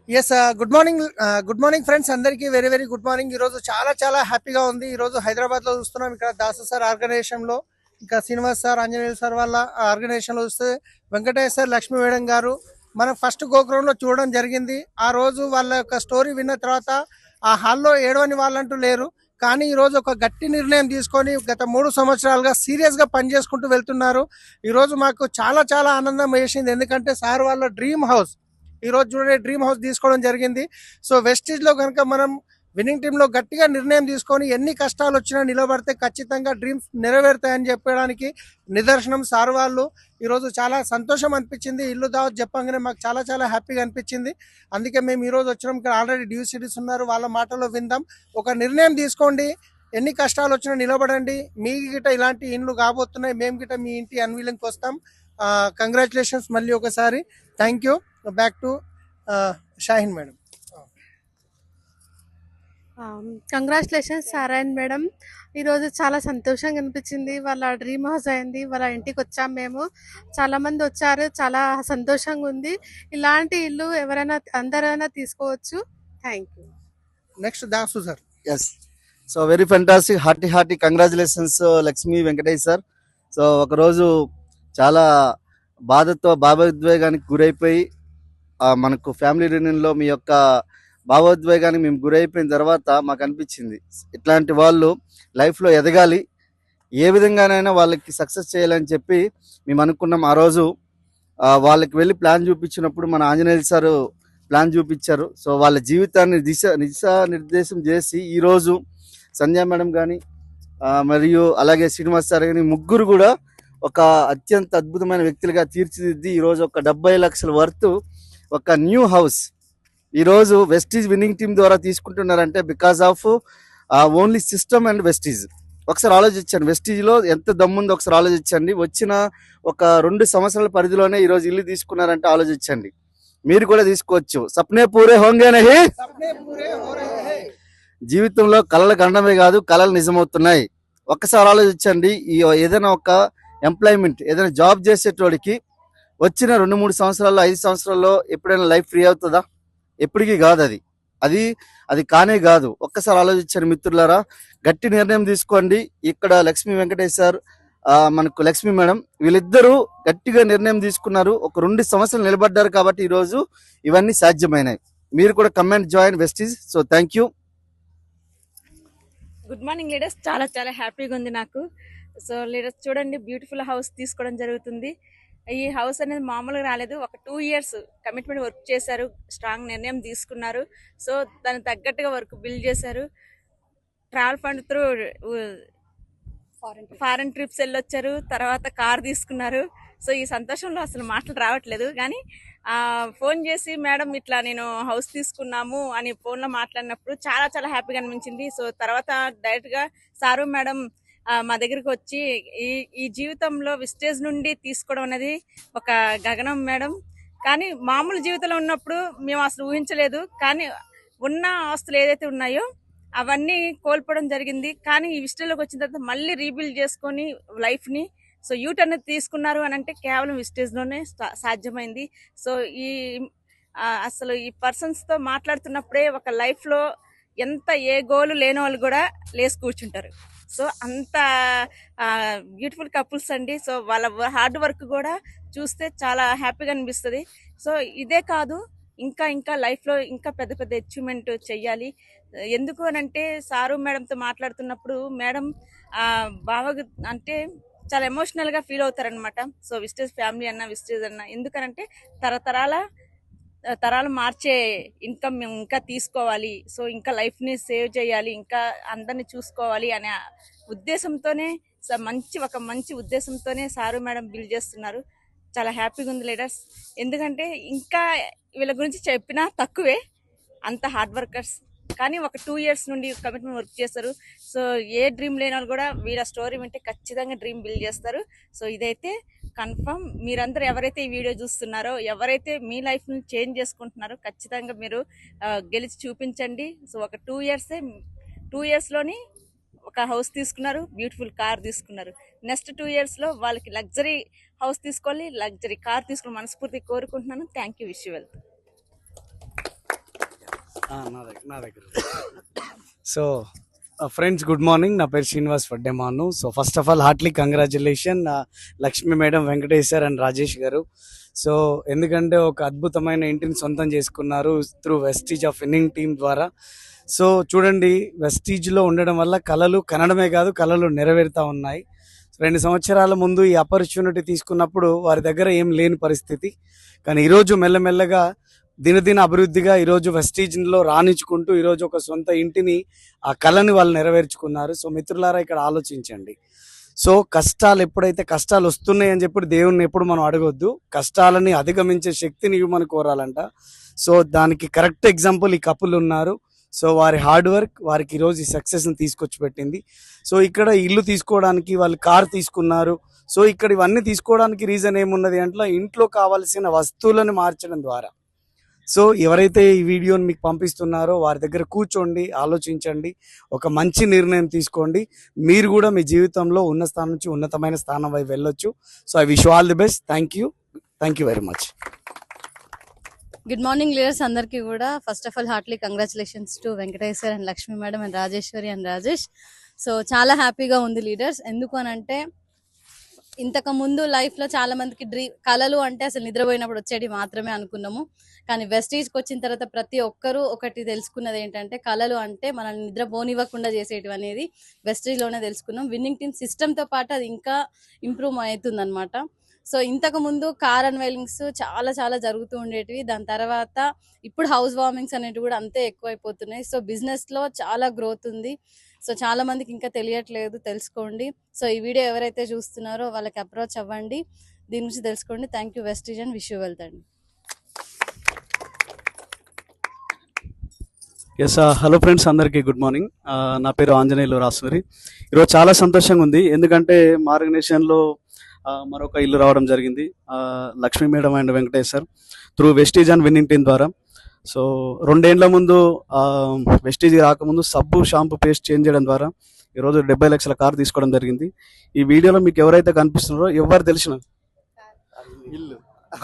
Yes good morning friends, అందరికీ very very good morning. ఈరోజు చాలా హ్యాపీగా ఉంది. ఈరోజు హైదరాబాద్లో చూస్తున్నాం, ఇక్కడ దాసు సార్ ఆర్గనైజేషన్లో, ఇంకా శ్రీనివాస్ సార్, ఆంజనేయులు సార్ వాళ్ళ ఆర్గనైజేషన్లో చూస్తే వెంకటేష్ సార్, లక్ష్మీ మేడం గారు మనం ఫస్ట్ గోగ్రౌండ్లో చూడడం జరిగింది. ఆ రోజు వాళ్ళ యొక్క స్టోరీ విన్న తర్వాత ఆ హాల్లో ఏడవని వాళ్ళంటూ లేరు. కానీ ఈరోజు ఒక గట్టి నిర్ణయం తీసుకొని గత 3 సంవత్సరాలుగా సీరియస్గా పనిచేసుకుంటూ వెళ్తున్నారు. ఈరోజు మాకు చాలా ఆనందం వేసింది, ఎందుకంటే సార్ వాళ్ళ డ్రీమ్ హౌస్ ఈరోజు చూడండి, డ్రీమ్ హౌస్ తీసుకోవడం జరిగింది. సో వెస్టీజ్లో కనుక మనం విన్నింగ్ టీంలో గట్టిగా నిర్ణయం తీసుకొని ఎన్ని కష్టాలు వచ్చినా నిలబడితే ఖచ్చితంగా డ్రీమ్స్ నెరవేరుతాయని చెప్పడానికి నిదర్శనం సార్ వాళ్ళు. ఈరోజు చాలా సంతోషం అనిపించింది. ఇల్లు దావత్ చెప్పంగానే మాకు చాలా హ్యాపీగా అనిపించింది. అందుకే మేము ఈరోజు వచ్చినాం. ఇక్కడ ఆల్రెడీ డ్యూసిటీస్ ఉన్నారు, వాళ్ళ మాటల్లో విందాం. ఒక నిర్ణయం తీసుకోండి, ఎన్ని కష్టాలు వచ్చినా నిలబడండి. మీ గిట ఇలాంటి ఇండ్లు కాబోతున్నాయి, మేము గిట మీ ఇంటి అన్వీలింగ్కి వస్తాం. కంగ్రాచులేషన్స్ మళ్ళీ ఒకసారి. Thank you. Back to Shahin madam. Congratulations సారాయణ్ మేడం. ఈరోజు చాలా సంతోషంగా అనిపించింది. వాళ్ళ డ్రీమ్ హౌస్ అయింది, వాళ్ళ ఇంటికి వచ్చాం మేము. చాలామంది వచ్చారు, చాలా సంతోషంగా ఉంది. ఇలాంటి ఇల్లు ఎవరైనా అందరైనా తీసుకోవచ్చు. Thank you. Next Dasu sir. Yes, so very fantastic, hearty congratulations Lakshmi Venkatesh sir. So ఒకరోజు చాలా బాధతో భావోద్వేగానికి గురైపోయి మనకు ఫ్యామిలీ రియూనియన్లో మీ యొక్క భావోద్వేగానికి మేము గురైపోయిన తర్వాత మాకు అనిపించింది, ఇట్లాంటి వాళ్ళు లైఫ్లో ఎదగాలి, ఏ విధంగానైనా వాళ్ళకి సక్సెస్ చేయాలని చెప్పి మేము అనుకున్నాం. ఆ రోజు వాళ్ళకి వెళ్ళి ప్లాన్ చూపించినప్పుడు మన ఆంజనేయులు సారు ప్లాన్ చూపించారు. సో వాళ్ళ జీవితాన్ని దిశానిర్దేశం చేసి ఈరోజు సంధ్యా మేడం కానీ మరియు అలాగే శ్రీనివాస్ సార్ కానీ ముగ్గురు కూడా ఒక అత్యంత అద్భుతమైన వ్యక్తులుగా తీర్చిదిద్ది ఈరోజు ఒక 70 లక్షల వర్త్ ఒక న్యూ హౌస్ ఈరోజు వెస్టీజ్ విన్నింగ్ టీం ద్వారా తీసుకుంటున్నారంటే because of only system and Vestige. ఒకసారి ఆలోచించండి, వెస్టీజ్లో ఎంత దమ్ముందో ఒకసారి ఆలోచించండి. వచ్చిన ఒక 2 సంవత్సరాల పరిధిలోనే ఈరోజు ఇల్లు తీసుకున్నారంటే ఆలోచించండి, మీరు కూడా తీసుకోవచ్చు. సప్నే పూరే హోంగే నహీ. జీవితంలో కళలు గండమే కాదు, కళలు నిజమవుతున్నాయి. ఒక్కసారి ఆలోచించండి, ఈ ఏదైనా ఒక ఎంప్లాయ్మెంట్, ఏదైనా జాబ్ చేసేటోడికి వచ్చిన 2-3 సంవత్సరాల్లో 5 సంవత్సరాల్లో ఎప్పుడైనా లైఫ్ ఫ్రీ అవుతుందా? ఎప్పటికీ కాదు. అది కానే కాదు. ఒక్కసారి ఆలోచించండి మిత్రులారా, గట్టి నిర్ణయం తీసుకోండి. ఇక్కడ లక్ష్మీ వెంకటేష్ సార్, మనకు లక్ష్మీ మేడం, వీళ్ళిద్దరూ గట్టిగా నిర్ణయం తీసుకున్నారు. ఒక 2 సంవత్సరాలు నిలబడ్డారు కాబట్టి ఈరోజు ఇవన్నీ సాధ్యమైనాయి. మీరు కూడా comment join Vestige. So thank you. Good morning leaders. చాలా హ్యాపీగా ఉంది నాకు. సో లీడర్స్ చూడండి, బ్యూటిఫుల్ హౌస్ తీసుకోవడం జరుగుతుంది. ఈ హౌస్ అనేది మామూలుగా రాలేదు, ఒక 2 ఇయర్స్ కమిట్మెంట్ వర్క్ చేశారు, స్ట్రాంగ్ నిర్ణయం తీసుకున్నారు. సో దానికి తగ్గట్టుగా వర్క్ బిల్డ్ చేశారు. Travel fund through foreign trips వెళ్ళొచ్చారు, తర్వాత కార్ తీసుకున్నారు. సో ఈ సంతోషంలో అసలు మాటలు రావట్లేదు. కానీ ఫోన్ చేసి మేడం ఇట్లా నేను హౌస్ తీసుకున్నాము అని ఫోన్లో మాట్లాడినప్పుడు చాలా హ్యాపీగా అనిపించింది. సో తర్వాత డైరెక్ట్గా సారు మేడం మా దగ్గరికి వచ్చి ఈ జీవితంలో విస్టేజ్ నుండి తీసుకోవడం అనేది ఒక గగనం మేడం. కానీ మామూలు జీవితంలో ఉన్నప్పుడు మేము అసలు ఊహించలేదు. కానీ ఉన్న ఆస్తులు ఏదైతే ఉన్నాయో అవన్నీ కోల్పోవడం జరిగింది. కానీ ఈ విస్టేజ్లోకి వచ్చిన తర్వాత మళ్ళీ రీబిల్డ్ చేసుకొని లైఫ్ని సో యూటర్న్ తీసుకున్నారు అని అంటే కేవలం విస్టేజ్లోనే సాధ్యమైంది. సో అసలు ఈ పర్సన్స్తో మాట్లాడుతున్నప్పుడే ఒక లైఫ్లో ఎంత ఏ గోలు లేని వాళ్ళు కూడా లేచి కూర్చుంటారు. సో అంత బ్యూటిఫుల్ కపుల్స్ అండి. సో వాళ్ళ హార్డ్ వర్క్ కూడా చూస్తే చాలా హ్యాపీగా అనిపిస్తుంది. సో ఇదే కాదు, ఇంకా లైఫ్లో ఇంకా పెద్ద అచీవ్మెంట్ చెయ్యాలి. ఎందుకు అనంటే సారు మేడంతో మాట్లాడుతున్నప్పుడు మేడం బాగా అంటే చాలా ఎమోషనల్గా ఫీల్ అవుతారనమాట. సో విస్టేజ్ ఫ్యామిలీ అన్న, విస్టేజ్ అన్న, ఎందుకనంటే తరాలు మార్చే ఇన్కమ్ మేము ఇంకా తీసుకోవాలి, సో ఇంకా లైఫ్ని సేవ్ చేయాలి, ఇంకా అందరినీ చూసుకోవాలి అనే ఉద్దేశంతోనే ఒక మంచి ఉద్దేశంతోనే సారు మేడం బిల్డ్ చేస్తున్నారు. చాలా హ్యాపీగా ఉంది లీడర్స్. ఎందుకంటే ఇంకా వీళ్ళ గురించి చెప్పినా తక్కువే, అంత హార్డ్ వర్కర్స్. కానీ ఒక 2 ఇయర్స్ నుండి కమిట్మెంట్ వర్క్ చేస్తారు. సో ఏ డ్రీమ్ లేని వాళ్ళు కూడా వీళ్ళ స్టోరీ వింటే ఖచ్చితంగా డ్రీమ్ బిల్డ్ చేస్తారు. సో ఇదైతే కన్ఫర్మ్. మీరందరూ ఎవరైతే ఈ వీడియో చూస్తున్నారో, ఎవరైతే మీ లైఫ్ని చేంజ్ చేసుకుంటున్నారో ఖచ్చితంగా మీరు గెలిచి చూపించండి. సో ఒక 2 ఇయర్స్లోని ఒక హౌస్ తీసుకున్నారు, బ్యూటిఫుల్ కార్ తీసుకున్నారు. నెక్స్ట్ 2 ఇయర్స్లో వాళ్ళకి లగ్జరీ హౌస్ తీసుకోవాలి, లగ్జరీ కార్ తీసుకుని మనస్ఫూర్తిగా కోరుకుంటున్నాను. Thank you. Wish you well. నా దగ్గర సో ఫ్రెండ్స్ గుడ్ మార్నింగ్, నా పేరు Srinivas Vaddemanu. So first of all heartly congratulation Lakshmi madam, Venkatesh sir and Rajesh garu. So ఎందుకంటే ఒక అద్భుతమైన ఇంటిని సొంతం చేసుకున్నారు through Vestige of winning team ద్వారా. సో చూడండి, వెస్టీజ్లో ఉండడం వల్ల కళలు కనడమే కాదు, కళలు నెరవేరుతూ ఉన్నాయి. 2 సంవత్సరాల ముందు ఈ ఆపర్చునిటీ తీసుకున్నప్పుడు వారి దగ్గర ఏం లేని పరిస్థితి, కానీ ఈరోజు మెల్లమెల్లగా దినదిన అభివృద్ధిగా ఈరోజు వెస్టీజ్లో రాణించుకుంటూ ఈరోజు ఒక సొంత ఇంటిని, ఆ కళని వాళ్ళు నెరవేర్చుకున్నారు. సో మిత్రులారా, ఇక్కడ ఆలోచించండి. సో కష్టాలు ఎప్పుడైతే కష్టాలు వస్తున్నాయి అని చెప్పి దేవుణ్ణి ఎప్పుడు మనం అడగొద్దు. కష్టాలని అధిగమించే శక్తిని మనం కోరాలంట. సో దానికి కరెక్ట్ ఎగ్జాంపుల్ ఈ కపుల్ ఉన్నారు. సో వారి హార్డ్ వర్క్ వారికి ఈరోజు ఈ సక్సెస్ని తీసుకొచ్చి పెట్టింది. సో ఇక్కడ ఇల్లు తీసుకోవడానికి వాళ్ళు కార్ తీసుకున్నారు. సో ఇక్కడ ఇవన్నీ తీసుకోవడానికి రీజన్ ఏమున్నది అంటే ఇంట్లో కావాల్సిన వస్తువులను మార్చడం ద్వారా. సో ఎవరైతే ఈ వీడియోని మీకు పంపిస్తున్నారో వారి దగ్గర కూర్చోండి, ఆలోచించండి, ఒక మంచి నిర్ణయం తీసుకోండి. మీరు కూడా మీ జీవితంలో ఉన్న స్థానం నుంచి ఉన్నతమైన స్థానం వైపు వెళ్ళొచ్చు. So I wish all the best. Thank you very much. Good morning leaders అందరికీ కూడా. First of all Hartley congratulations to Venkateshwar and Lakshmi madam and Rajeshwari and Rajesh. So చాలా హ్యాపీగా ఉంది లీడర్స్. ఎందుకు అని అంటే ఇంతకు ముందు లైఫ్లో చాలా మందికి కళలు అంటే అసలు నిద్రపోయినప్పుడు వచ్చేటి మాత్రమే అనుకున్నాము. కానీ వెస్టీజ్కి వచ్చిన తర్వాత ప్రతి ఒక్కరూ ఒకటి తెలుసుకున్నది ఏంటంటే కళలు అంటే మనల్ని నిద్రపోనివ్వకుండా చేసేటివి అనేది వెస్టీజ్లోనే తెలుసుకున్నాం. విన్నింగ్ టీమ్ సిస్టమ్తో పాటు అది ఇంకా ఇంప్రూవ్ అవుతుంది అనమాట. సో ఇంతకు ముందు కార్ అన్వైలింగ్స్ చాలా జరుగుతూ ఉండేటివి. దాని తర్వాత ఇప్పుడు హౌస్ వార్మింగ్స్ అనేటివి కూడా అంతే ఎక్కువైపోతున్నాయి. సో బిజినెస్లో చాలా గ్రోత్ ఉంది. సో చాలా మందికి ఇంకా తెలియట్లేదు, తెలుసుకోండి. సో ఈ వీడియో ఎవరైతే చూస్తున్నారో వాళ్ళకి అప్రోచ్ అవ్వండి, దీని గురించి తెలుసుకోండి. Thank you Vestige and wish you wealth అండి. ఎస్, హలో ఫ్రెండ్స్, అందరికీ గుడ్ మార్నింగ్. నా పేరు ఆంజనేయులు రాసూరి. ఈరోజు చాలా సంతోషంగా ఉంది, ఎందుకంటే మా ఆర్గనైజేషన్లో మరొక ఇల్లు రావడం జరిగింది Lakshmi madam and Venkatesh sir through Vestige and winnowing team ద్వారా. సో 2 ఏళ్ల ముందు వెస్టీజ్ రాకముందు సబ్బు షాంపూ పేస్ట్ చేంజ్ చేయడం ద్వారా ఈరోజు 70 లక్షల కారు తీసుకోవడం జరిగింది. ఈ వీడియోలో మీకు ఎవరైతే కనిపిస్తున్నారో ఎవరు తెలిసిన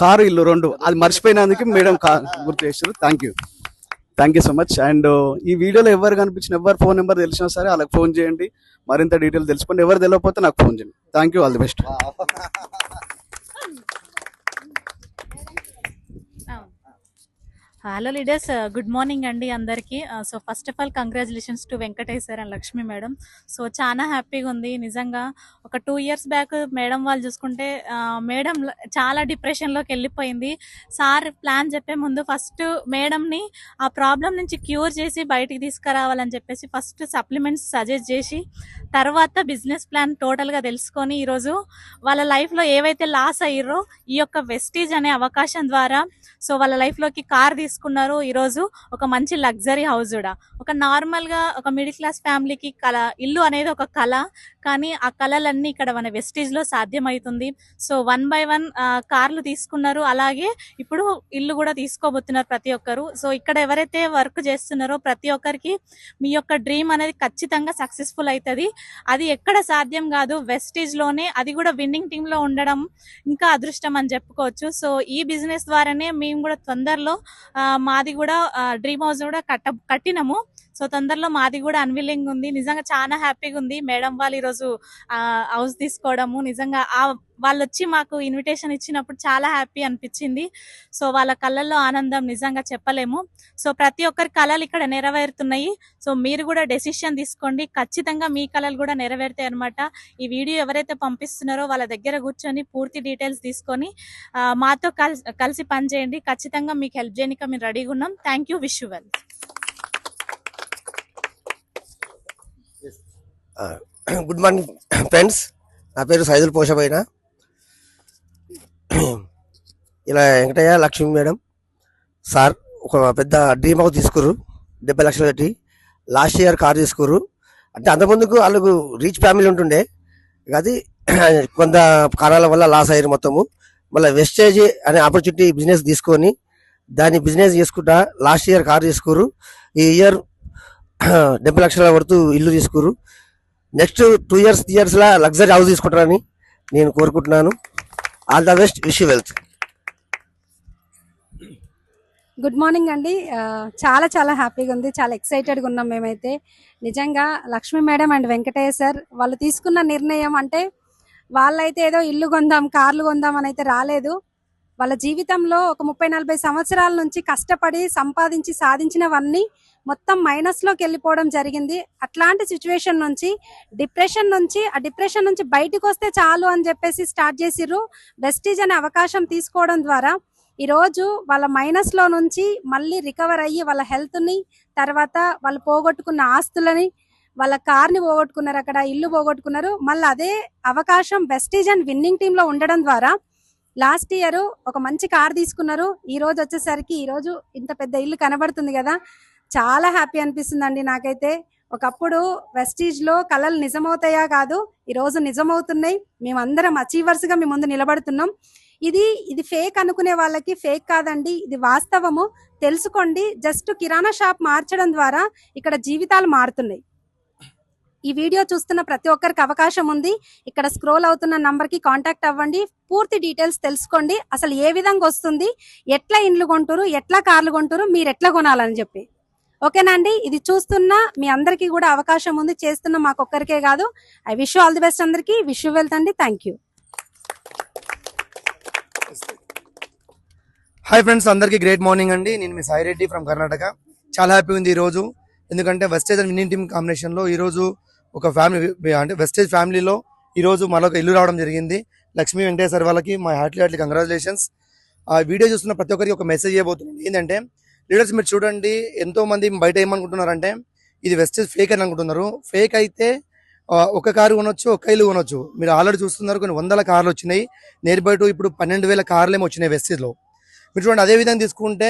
కారు ఇల్లు 2 అది మర్చిపోయినందుకు మేడం గుర్తు చేశారు. Thank you so much. And ఈ వీడియోలో ఎవరు కనిపించిన ఎవరు ఫోన్ నెంబర్ తెలిసినా సరే వాళ్ళకి ఫోన్ చేయండి, మరింత డీటెయిల్ తెలుసుకోండి. ఎవరు తెలియకపోతే నాకు ఫోన్ చేయండి. Thank you, all the best. Hello leaders, good morning అండి అందరికీ. So first of all congratulations to Venkatesh sir and Lakshmi madam. So చాలా హ్యాపీగా ఉంది నిజంగా. ఒక 2 years బ్యాక్ మేడం వాళ్ళు చూసుకుంటే మేడం చాలా డిప్రెషన్లోకి వెళ్ళిపోయింది. సార్ ప్లాన్ చెప్పే ముందు ఫస్ట్ మేడంని ఆ ప్రాబ్లం నుంచి క్యూర్ చేసి బయటికి తీసుకురావాలని చెప్పేసి ఫస్ట్ సప్లిమెంట్స్ సజెస్ట్ చేసి తర్వాత బిజినెస్ ప్లాన్ టోటల్గా తెలుసుకొని ఈరోజు వాళ్ళ లైఫ్లో ఏవైతే లాస్ అయ్యారో ఈ యొక్క వెస్టీజ్ అనే అవకాశం ద్వారా సో వాళ్ళ లైఫ్లోకి కార్ తీసుకున్నారు. ఈరోజు ఒక మంచి లగ్జరీ హౌస్ కూడా. ఒక నార్మల్గా ఒక మిడిల్ క్లాస్ ఫ్యామిలీకి ఇల్లు అనేది ఒక కళ, కానీ ఆ కళలన్నీ ఇక్కడ మన వెస్టీజ్లో సాధ్యమవుతుంది. సో 1 by 1 కార్లు తీసుకున్నారు, అలాగే ఇప్పుడు ఇల్లు కూడా తీసుకోబోతున్నారు ప్రతి ఒక్కరు. సో ఇక్కడ ఎవరైతే వర్క్ చేస్తున్నారో ప్రతి ఒక్కరికి మీ యొక్క డ్రీమ్ అనేది ఖచ్చితంగా సక్సెస్ఫుల్ అవుతుంది. అది ఎక్కడ సాధ్యం కాదు, వెస్టీజ్లోనే, అది కూడా విన్నింగ్ టీంలో ఉండడం ఇంకా అదృష్టం అని చెప్పుకోవచ్చు. సో ఈ బిజినెస్ ద్వారానే మేము కూడా తొందరలో మాది కూడా డ్రీమ్ హౌస్ కూడా కట్టినాము. సో తొందరలో మాది కూడా అన్విల్లింగ్ ఉంది. నిజంగా చాలా హ్యాపీగా ఉంది మేడం వాళ్ళు ఈరోజు హౌస్ తీసుకోవడము. నిజంగా వాళ్ళు వచ్చి మాకు ఇన్విటేషన్ ఇచ్చినప్పుడు చాలా హ్యాపీ అనిపించింది. సో వాళ్ళ కళ్ళల్లో ఆనందం నిజంగా చెప్పలేము. సో ప్రతి ఒక్కరి కళలు ఇక్కడ నెరవేరుతున్నాయి. సో మీరు కూడా డెసిషన్ తీసుకోండి, ఖచ్చితంగా మీ కళలు కూడా నెరవేరుతాయి అనమాట. ఈ వీడియో ఎవరైతే పంపిస్తున్నారో వాళ్ళ దగ్గర కూర్చొని పూర్తి డీటెయిల్స్ తీసుకొని మాతో కలిసి పనిచేయండి. ఖచ్చితంగా మీకు హెల్ప్ చేయడానికి మేము రెడీగా ఉన్నాం. Thank you, wish you well. Good morning friends, నా పేరు సైదుల్ పోషపోయిన. ఇలా వెంకటయ్య లక్ష్మీ మేడం సార్ ఒక పెద్ద డ్రీమ్ హౌస్ తీసుకుర్రు 70 లక్షలు పెట్టి. లాస్ట్ ఇయర్ కార్ తీసుకుర్రు. అంటే అంతకుముందుకు వాళ్ళకు రీచ్ ఫ్యామిలీ ఉంటుండే, అది కొంత కారణాల వల్ల లాస్ అయ్యారు మొత్తము. మళ్ళీ వెస్టేజ్ అనే ఆపర్చునిటీ బిజినెస్ తీసుకొని దాన్ని బిజినెస్ చేసుకుంటా లాస్ట్ ఇయర్ కార్ తీసుకుర్రు. ఈ ఇయర్ 70 లక్షల వరకు ఇల్లు తీసుకుర్రు. నెక్స్ట్ 2 years 3 years లా లగ్జరీ హౌస్ తీసుకుంటారని నేను కోరుకుంటున్నాను. All the best, wish you wealth. Good morning అండి. చాలా చాలా హ్యాపీగా ఉంది, చాలా ఎక్సైటెడ్గా ఉన్నాం మేమైతే. నిజంగా Lakshmi madam and Venkataiah sir వాళ్ళు తీసుకున్న నిర్ణయం అంటే వాళ్ళైతే ఏదో ఇల్లు కొందాం కార్లు కొందాం అని అయితే రాలేదు. వాళ్ళ జీవితంలో ఒక 30-40 సంవత్సరాల నుంచి కష్టపడి సంపాదించి సాధించినవన్నీ మొత్తం మైనస్లోకి వెళ్ళిపోవడం జరిగింది. అట్లాంటి సిచ్యువేషన్ నుంచి ఆ డిప్రెషన్ నుంచి బయటకు వస్తే చాలు అని చెప్పేసి స్టార్ట్ చేసిర్రు. వెస్టీజ్ అనే అవకాశం తీసుకోవడం ద్వారా ఈరోజు వాళ్ళ మైనస్ లో నుంచి మళ్ళీ రికవర్ అయ్యి వాళ్ళ హెల్త్ ని, తర్వాత వాళ్ళు పోగొట్టుకున్న ఆస్తులని, వాళ్ళ కార్ ని పోగొట్టుకున్నారు, అక్కడ ఇల్లు పోగొట్టుకున్నారు. మళ్ళీ అదే అవకాశం వెస్టీజ్ అండ్ విన్నింగ్ టీమ్ లో ఉండడం ద్వారా లాస్ట్ ఇయర్ ఒక మంచి కార్ తీసుకున్నారు. ఈ రోజు వచ్చేసరికి ఈ రోజు ఇంత పెద్ద ఇల్లు కనబడుతుంది కదా, చాలా హ్యాపీ అనిపిస్తుంది అండి నాకైతే. ఒకప్పుడు వెస్టీజ్ లో కళలు నిజమవుతాయా కాదు, ఈ రోజు నిజమవుతున్నాయి. మేమందరం అచీవర్స్ గా మీ ముందు నిలబడుతున్నాం. ఇది ఫేక్ అనుకునే వాళ్ళకి ఫేక్ కాదండి, ఇది వాస్తవము. తెలుసుకోండి. జస్ట్ కిరాణా షాప్ మార్చడం ద్వారా ఇక్కడ జీవితాలు మారుతున్నాయి. ఈ వీడియో చూస్తున్న ప్రతి ఒక్కరికి అవకాశం ఉంది. ఇక్కడ స్క్రోల్ అవుతున్న నంబర్ కి కాంటాక్ట్ అవ్వండి. పూర్తి డీటెయిల్స్ తెలుసుకోండి. అసలు ఏ విధంగా వస్తుంది, ఎట్లా ఇండ్లు కొంటారు, ఎట్లా కార్లు కొంటారు, మీరు ఎట్లా కొనాలని చెప్పి. ఓకేనా అండి? ఇది చూస్తున్న మీ అందరికీ కూడా అవకాశం ఉంది. చేస్తున్న మాకొక్కరికే కాదు. I wish all the best అందరికి. విష్ వెల్త్ అండి. Thank you. హాయ్ ఫ్రెండ్స్, అందరికీ గ్రేట్ మార్నింగ్ అండి. నేను మీ సాయి రెడ్డి ఫ్రమ్ కర్ణాటక. చాలా హ్యాపీ ఉంది ఈరోజు, ఎందుకంటే వెస్టేజ్ అండ్ విన్నింగ్ టీమ్ కాంబినేషన్లో ఈరోజు ఒక ఫ్యామిలీ అంటే వెస్టేజ్ ఫ్యామిలీలో ఈరోజు మరొక ఇల్లు రావడం జరిగింది. లక్ష్మీ వెంకటేశ్వర సార్ వాళ్ళకి మై హార్ట్లీ కంగ్రాచులేషన్స్. ఆ వీడియో చూస్తున్న ప్రతి ఒక్కరికి ఒక మెసేజ్ ఇవ్వబోతున్నాను. ఏంటంటే లీడర్స్, మీరు చూడండి, ఎంతో మంది బయట ఏమనుకుంటున్నారంటే ఇది వెస్టేజ్ ఫేక్ అని అనుకుంటున్నారు. ఫేక్ అయితే ఒక కారు కొనొచ్చు, ఒక ఇల్లు కొనొచ్చు. మీరు ఆల్రెడీ చూస్తున్నారు, కొన్ని 100 కార్లు వచ్చినాయి. నియర్ బై టు ఇప్పుడు 12,000 కార్లు ఏమో వచ్చినాయి వెస్టేజ్లో. మీరు చూడండి, అదే విధంగా తీసుకుంటే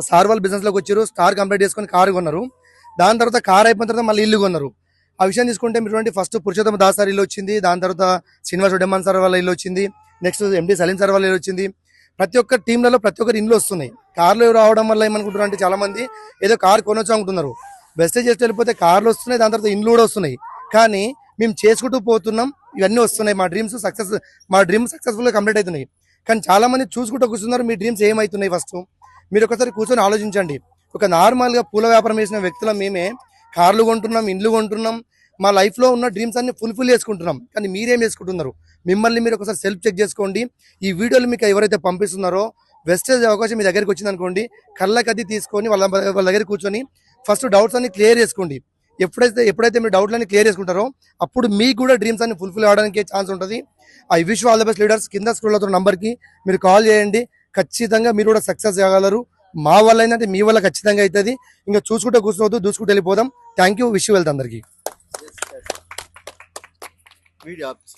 సార్ వాళ్ళు బిజినెస్లోకి వచ్చారు, స్టార్ కంప్లీట్ చేసుకొని కారు కొన్నారు. దాని తర్వాత కార్ అయిపోయిన తర్వాత మళ్ళీ ఇల్లు కొన్నారు. ఆ విషయం తీసుకుంటే మీరు చూడండి, ఫస్ట్ పురుషోత్తమ దాస్ సార్ ఇల్లు వచ్చింది, దాని తర్వాత శ్రీనివాస్ రెడ్డిమాన్ సార్ వాళ్ళ ఇల్లు వచ్చింది, నెక్స్ట్ ఎండి సలీం సార్ వాళ్ళ ఇల్లు వచ్చింది. ప్రతి ఒక్క టీంలలో ప్రతి ఒక్కరు ఇండ్లు వస్తున్నాయి. కార్లు రావడం వల్ల ఏమనుకుంటున్నారు అంటే చాలా మంది ఏదో కార్ కొనొచ్చు అనుకుంటున్నారు. వెస్టేజ్ చేస్తే వెళ్ళిపోతే కార్లు వస్తున్నాయి, దాని తర్వాత ఇండ్లు కూడా వస్తున్నాయి. కానీ మేము చేసుకుంటూ పోతున్నాం, ఇవన్నీ వస్తున్నాయి. మా డ్రీమ్ సక్సెస్ఫుల్గా కంప్లీట్ అవుతున్నాయి. కానీ చాలా మంది చూసుకుంటూ కూర్చున్నారు. మీ డ్రీమ్స్ ఏమవుతున్నాయి? ఫస్ట్ మీరు ఒకసారి కూర్చొని ఆలోచించండి. ఒక నార్మల్గా పూల వ్యాపారం చేసిన వ్యక్తులం మేమే కార్లు కొంటున్నాం, ఇండ్లు కొంటున్నాం, మా లైఫ్లో ఉన్న డ్రీమ్స్ అన్ని ఫుల్ఫిల్ చేసుకుంటున్నాం. కానీ మీరేం చేసుకుంటున్నారు? మిమ్మల్ని మీరు ఒకసారి సెల్ఫ్ చెక్ చేసుకోండి. ఈ వీడియోలు మీకు ఎవరైతే పంపిస్తున్నారో వెస్టేజ్ అవకాశం మీ దగ్గరికి వచ్చింది అనుకోండి, కళ్ళకది తీసుకొని వాళ్ళ దగ్గర కూర్చొని ఫస్ట్ డౌట్స్ అన్ని క్లియర్ చేసుకోండి. ఎప్పుడైతే మీరు డౌట్లన్నీ క్లియర్ చేసుకుంటారో అప్పుడు మీకు కూడా డ్రీమ్స్ అన్ని ఫుల్ఫిల్ అవడానికి ఛాన్స్ ఉంటుంది. I wish all the best leaders. కింద స్క్రోల్ అవుతున్న నంబర్కి మీరు కాల్ చేయండి. ఖచ్చితంగా మీరు కూడా సక్సెస్ కాగలరు. మా వల్ల ఏంటంటే మీ వల్ల ఖచ్చితంగా అవుతుంది. ఇంకా చూసుకుంటూ కూర్చోవద్దు, దూసుకుంటూ వెళ్ళిపోదాం. Thank you. విష్ వెల్త్ అందరికీ. Video apps